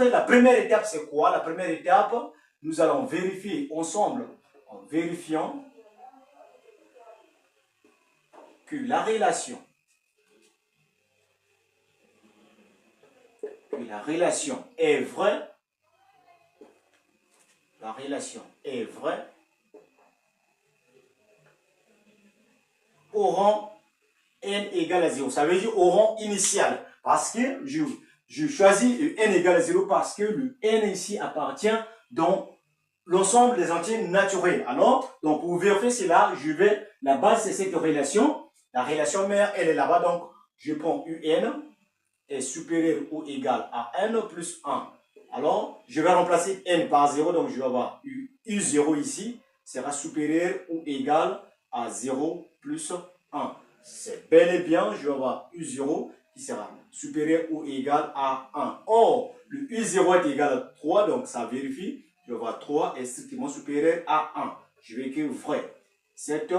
démontrer, la première étape, c'est quoi? La première étape, nous allons vérifier ensemble, en vérifiant que la relation est vraie. La relation est vraie au rang n égale à 0. Ça veut dire au rang initial. Parce que je choisis le n égale à 0 parce que le n ici appartient dans l'ensemble des entiers naturels. Alors, donc pour vérifier cela, la base c'est cette relation. La relation mère, elle est là-bas. Donc, je prends un est supérieur ou égal à n plus 1. Alors, je vais remplacer n par 0. Donc, je vais avoir u0 ici sera supérieur ou égal à 0 plus 1. C'est bel et bien, je vais avoir U0 qui sera supérieur ou égal à 1. Or, le U0 est égal à 3, donc ça vérifie. Je vais avoir 3 est strictement supérieur à 1. Je vais écrire vrai. Cette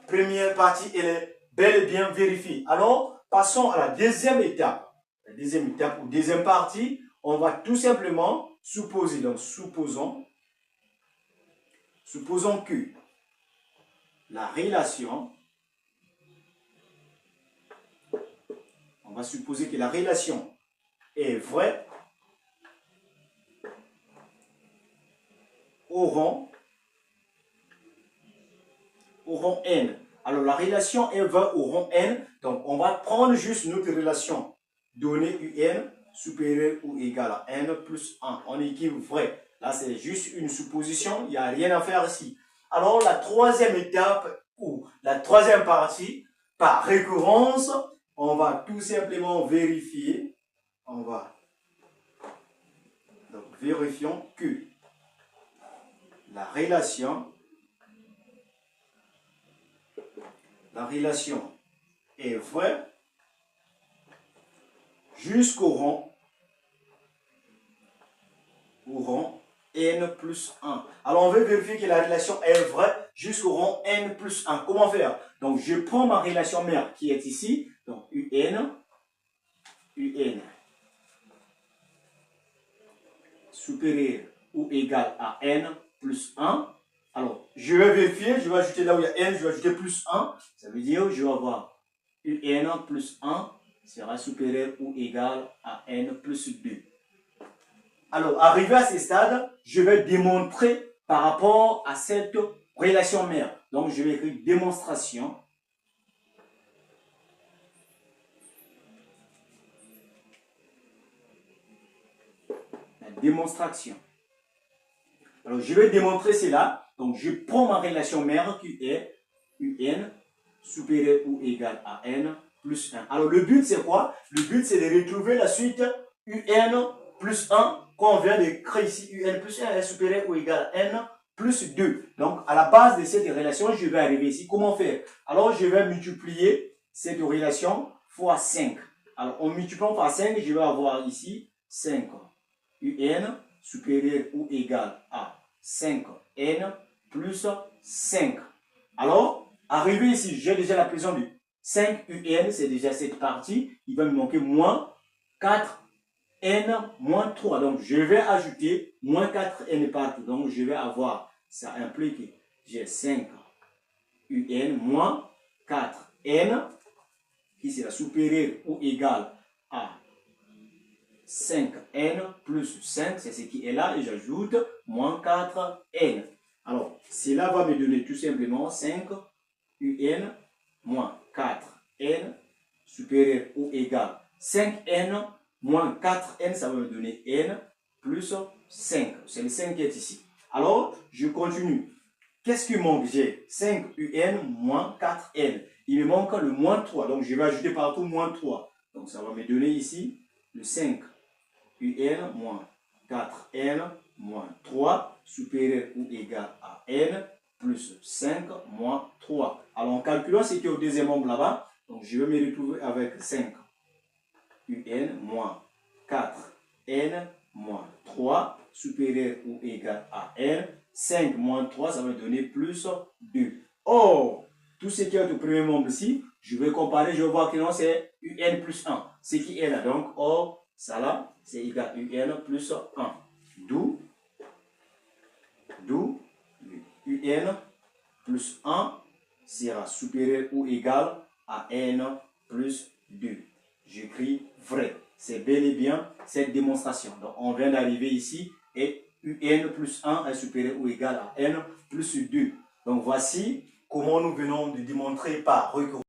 première partie, elle est bel et bien vérifiée. Alors, passons à la deuxième étape. La deuxième étape ou deuxième partie, on va tout simplement supposer. Donc, supposons que la relation, on va supposer que la relation est vraie au rang n. Alors la relation est vraie au rang n, donc on va prendre juste notre relation donnée un supérieur ou égal à n plus 1. On équivaut vrai. Là c'est juste une supposition, il n'y a rien à faire ici. Alors la troisième étape ou la troisième partie, par récurrence, on va tout simplement vérifier. Vérifions que la relation est vraie jusqu'au rang n plus 1. Alors on veut vérifier que la relation est vraie jusqu'au rang n plus 1. Comment faire? Donc je prends ma relation mère qui est ici, donc un supérieur ou égal à n plus 1. Alors, je vais vérifier, je vais ajouter là où il y a n, je vais ajouter plus 1. Ça veut dire que je vais avoir un plus 1 sera supérieur ou égal à n plus 2. Alors, arrivé à ce stade, je vais démontrer par rapport à cette relation mère. Donc, je vais écrire démonstration. Démonstration. Alors, je vais démontrer cela. Donc, je prends ma relation mère qui est un supérieur ou égal à n plus 1. Alors, le but, c'est quoi? Le but, c'est de retrouver la suite un plus 1 qu'on vient de créer ici. Un plus 1 est supérieur ou égal à n plus 2. Donc, à la base de cette relation, je vais arriver ici. Comment faire? Alors, je vais multiplier cette relation fois 5. Alors, en multipliant par 5, je vais avoir ici 5. un supérieur ou égal à 5n plus 5. Alors, arrivé ici, j'ai déjà la pression de 5un, c'est déjà cette partie. Il va me manquer moins 4n moins 3. Donc, je vais ajouter moins 4n partout. Donc, je vais avoir, ça implique que j'ai 5un moins 4n qui sera supérieur ou égal à 5n plus 5, c'est ce qui est là, et j'ajoute moins 4n. Alors, cela va me donner tout simplement 5un moins 4n supérieur ou égal 5n moins 4n, ça va me donner n plus 5. C'est le 5 qui est ici. Alors, je continue. Qu'est-ce qui manque? J'ai 5un moins 4n. Il me manque le moins 3, donc je vais ajouter partout moins 3. Donc, ça va me donner ici le 5 un moins 4n moins 3 supérieur ou égal à n plus 5 moins 3. Alors en calculant ce qui est au deuxième angle là-bas, donc je vais me retrouver avec 5 un moins 4n moins 3 supérieur ou égal à n. 5 moins 3, ça va donner plus 2. Or, tout ce qui est au premier membre ici, je vais comparer, je vais voir que non, c'est un plus 1. Ce qui est là. Donc, or, Ça là, c'est égal à UN plus 1. D'où UN plus 1 sera supérieur ou égal à N plus 2. J'écris vrai. C'est bel et bien cette démonstration. Donc, on vient d'arriver ici et UN plus 1 est supérieur ou égal à N plus 2. Donc, voici comment nous venons de démontrer par recouvrement.